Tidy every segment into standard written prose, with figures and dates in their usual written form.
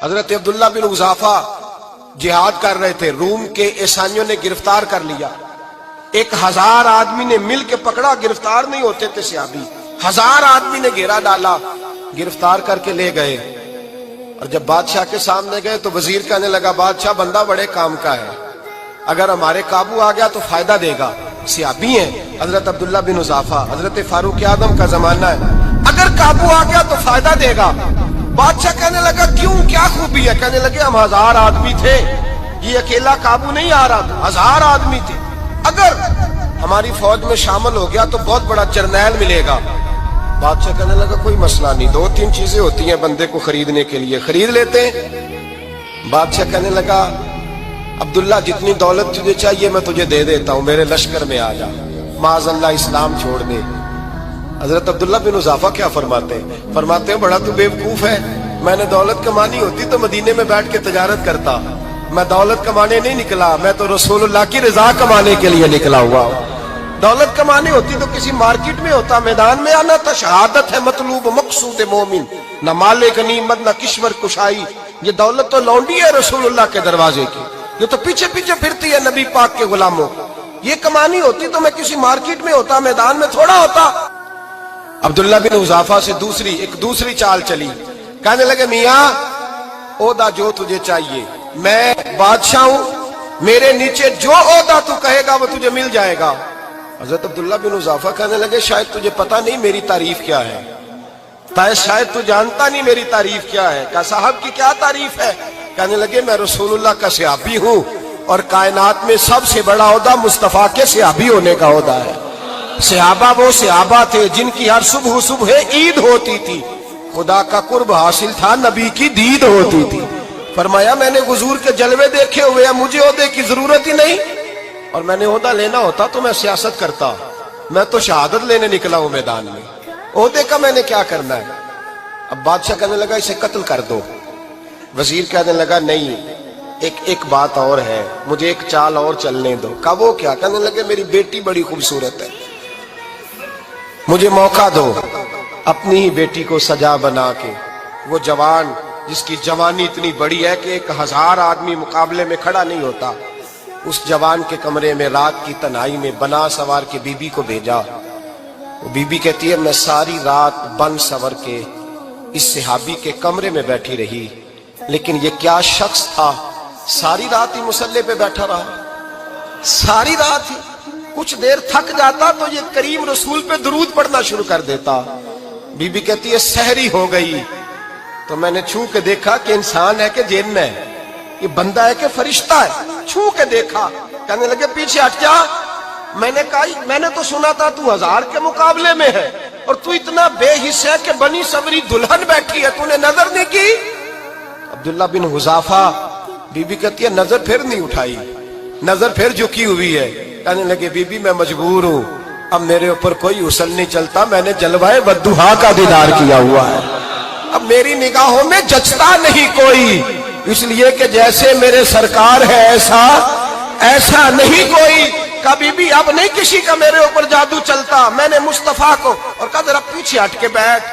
حضرت عبداللہ بن حذافہ جہاد کر رہے تھے، روم کے عیسائیوں نے گرفتار کر لیا، 1000 آدمی نے مل کے پکڑا، گرفتار نہیں ہوتے تھے صحابی، 1000 آدمی نے گھیرا ڈالا، گرفتار کر کے لے گئے۔ اور جب بادشاہ کے سامنے گئے تو وزیر کہنے لگا بادشاہ بندہ بڑے کام کا ہے، اگر ہمارے قابو آ گیا تو فائدہ دے گا۔ صحابی ہیں حضرت عبداللہ بن حذافہ، حضرت فاروق اعظم کا زمانہ ہے، اگر قابو آ گیا تو فائدہ دے گا۔ بادشاہ کہنے لگا کیوں، کیا خوبی ہے؟ کہنے لگے ہم 1000 آدمی تھے، یہ اکیلا قابو نہیں آ رہا تھا، 1000 آدمی تھے، اگر ہماری فوج میں شامل ہو گیا تو بہت بڑا جرنیل ملے گا۔ بادشاہ کہنے لگا کوئی مسئلہ نہیں، 2-3 چیزیں ہوتی ہیں بندے کو خریدنے کے لیے، خرید لیتے ہیں۔ بادشاہ کہنے لگا عبداللہ جتنی دولت تجھے چاہیے میں تجھے دے دیتا ہوں، میرے لشکر میں آ جا، معاذ اللہ اسلام چھوڑ دے۔ حضرت عبداللہ بن حذافہ کیا فرماتے ہیں بڑا تو بیوقوف ہے، میں نے دولت کمانی ہوتی تو مدینے میں بیٹھ کے تجارت کرتا، میں دولت کمانے نہیں نکلا، میں تو رسول اللہ کی رضا کمانے کے لیے نکلا ہوا ہوں۔ دولت کمانی ہوتی تو کسی مارکیٹ میں ہوتا، میدان میں آنا تھا، شہادت ہے مطلوب مقصود مومن، نہ مال غنیمت نہ کشور کشائی، یہ دولت تو لونڈی ہے رسول اللہ کے دروازے کی، یہ تو پیچھے پیچھے پھرتی ہے نبی پاک کے غلاموں، یہ کمانی ہوتی تو میں کسی مارکیٹ میں ہوتا، میدان میں تھوڑا ہوتا۔ عبداللہ بن حذافہ سے ایک دوسری چال چلی، کہنے لگے میاں عہدہ جو تجھے چاہیے، میں بادشاہ ہوں، میرے نیچے جو عہدہ تو کہے گا وہ تجھے مل جائے گا۔ حضرت عبداللہ بن حذافہ کہنے لگے شاید تجھے پتہ نہیں میری تعریف کیا ہے، شاید تو جانتا نہیں میری تعریف کیا ہے۔ کہا صاحب کی کیا تعریف ہے؟ کہنے لگے میں رسول اللہ کا صحابی ہوں، اور کائنات میں سب سے بڑا عہدہ مصطفیٰ کے صحابی ہونے کا عہدہ ہے۔ صحابہ وہ صحابہ تھے جن کی ہر صبح عید ہوتی تھی، خدا کا قرب حاصل تھا، نبی کی دید ہوتی تھی۔ فرمایا میں نے حضور کے جلوے دیکھے ہوئے ہیں، مجھے عہدے کی ضرورت ہی نہیں، اور میں نے عہدہ لینا ہوتا تو میں سیاست کرتا، میں تو شہادت لینے نکلا ہوں میدان میں، عہدے کا میں نے کیا کرنا ہے؟ اب بادشاہ کہنے لگا اسے قتل کر دو۔ وزیر کہنے لگا نہیں، ایک بات اور ہے، مجھے ایک چال اور چلنے دو۔ کہا وہ کیا؟ کہنے لگے میری بیٹی بڑی خوبصورت ہے، مجھے موقع دو اپنی ہی بیٹی کو سجا بنا کے، وہ جوان جس کی جوانی اتنی بڑی ہے کہ 1000 آدمی مقابلے میں کھڑا نہیں ہوتا، اس جوان کے کمرے میں رات کی تنہائی میں بنا سوار کے بی بی کو بھیجا۔ وہ بی بی کہتی ہے میں ساری رات بن سور کے اس صحابی کے کمرے میں بیٹھی رہی، لیکن یہ کیا شخص تھا، ساری رات ہی مسلح پہ بیٹھا رہا، ساری رات ہی، کچھ دیر تھک جاتا تو یہ کریم رسول پہ درود پڑھنا شروع کر دیتا۔ بی بی کہتی ہے سحری ہو گئی تو میں نے چھو کے دیکھا کہ انسان ہے کہ جن ہے، یہ بندہ ہے کہ فرشتہ ہے، چھو کے دیکھا۔ کہنے لگے پیچھے ہٹ جا، میں نے کہا میں نے تو سنا تھا تو 1000 کے مقابلے میں ہے، اور تو اتنا بے حس ہے کہ بنی سوری دلہن بیٹھی ہے، تو نے نظر نہیں کی؟ عبداللہ بن حذافہ، بی بی کہتی ہے نظر پھر نہیں اٹھائی، نظر پھر جھکی ہوئی ہے۔ کہنے لگے بی بی میں مجبور ہوں، اب میرے اوپر کوئی حسن نہیں چلتا، میں نے جلوہ بدوحا کا دیدار کیا ہوا ہے، اب میری نگاہوں میں جچتا نہیں کوئی، اس لیے کہ جیسے میرے سرکار ہے ایسا نہیں کوئی۔ کبھی بھی اب نہیں کسی کا میرے اوپر جادو چلتا، میں نے مصطفیٰ کو، اور کہا ذرا پیچھے ہٹ کے بیٹھ،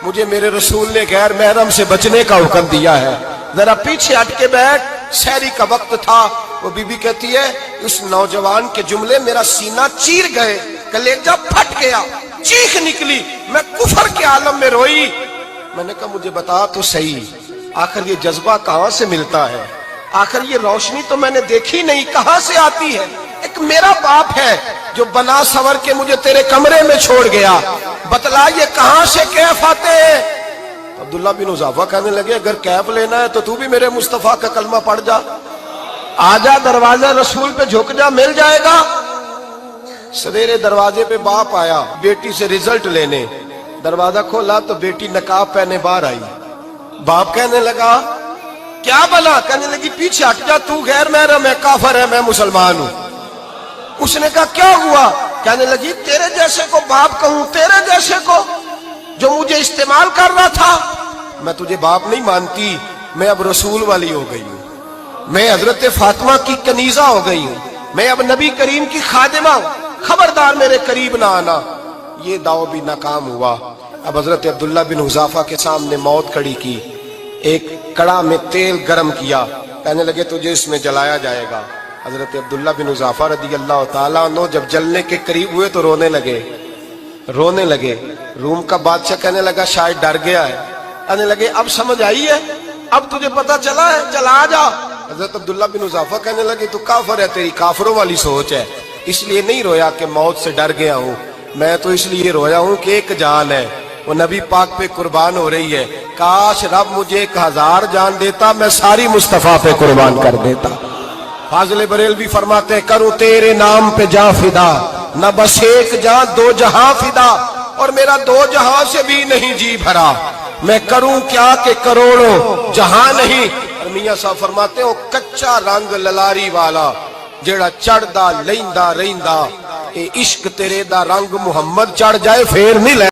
مجھے میرے رسول نے غیر محرم سے بچنے کا حکم دیا ہے، ذرا پیچھے ہٹ کے بیٹھ۔ سحری کا وقت تھا، وہ بی بی کہتی ہے اس نوجوان کے جملے میرا سینہ چیر گئے، کلیجہ پھٹ گیا، چیخ نکلی، میں کفر کے عالم میں روئی۔ میں نے کہا مجھے بتا تو صحیح، آخر یہ جذبہ کہاں سے ملتا ہے، آخر یہ روشنی تو میں نے دیکھی نہیں، کہاں سے آتی ہے؟ ایک میرا باپ ہے جو بنا سور کے مجھے تیرے کمرے میں چھوڑ گیا، بتلا یہ کہاں سے کیف آتے ہیں؟ عبداللہ بن حذافہ کہنے لگے اگر کیف لینا ہے تو بھی میرے مصطفیٰ کا کلمہ پڑھ جا، آجا دروازہ رسول پہ جھک جا، مل جائے گا۔ سویرے دروازے پہ باپ آیا بیٹی سے رزلٹ لینے، دروازہ کھولا تو بیٹی نقاب پہنے باہر آئی۔ باپ کہنے لگا کیا بنا؟ کہنے لگی پیچھے ہٹ جا، تو غیر محرم ہے، کافر ہے، میں مسلمان ہوں۔ اس نے کہا کیا ہوا؟ کہنے لگی تیرے جیسے کو باپ کہوں، تیرے جیسے کو جو مجھے استعمال کر رہا تھا، میں تجھے باپ نہیں مانتی، میں اب رسول والی ہو گئی ہوں، میں حضرت فاطمہ کی کنیزہ ہو گئی ہوں، میں اب نبی کریم کی خادمہ ہوں، خبردار میرے قریب نہ آنا۔ یہ داؤ بھی ناکام ہوا۔ اب حضرت عبداللہ بن حذافہ کے سامنے موت کھڑی کی، ایک کڑا میں تیل گرم کیا، کہنے لگے تجھے اس میں جلایا جائے گا۔ حضرت عبداللہ بن حذافہ رضی اللہ تعالیٰ عنہ جب جلنے کے قریب ہوئے تو رونے لگے۔ روم کا بادشاہ کہنے لگا شاید ڈر گیا ہے، کہنے لگے اب سمجھ آئی ہے، اب تجھے پتا چلا ہے، چلا جا۔ حضرت عبداللہ بن حذافہ کہنے لگے تو کافر ہے، تیری کافروں والی سوچ ہے، اس لیے نہیں رویا کہ موت سے ڈر گیا ہوں، میں تو اس لیے رویا ہوں کہ ایک جان ہے، وہ نبی پاک پہ قربان ہو رہی ہے، کاش رب مجھے 1000 جان دیتا، میں ساری مصطفیٰ پہ قربان کر دیتا۔ فاضل بریلوی فرماتے ہیں کروں تیرے نام پہ جاں فدا، نہ بس ایک جاں 2 جہاں فدا، اور میرا 2 جہاں سے بھی نہیں جی بھرا، میں کروں کیا کہ کروڑوں جہاں نہیں۔ اور میاں صاحب فرماتے ہیں کچا رنگ للاری والا جیڑا چڑھدا لیندا رہندا، اے عشق تیرے دا رنگ محمد چڑھ جائے پھر نہیں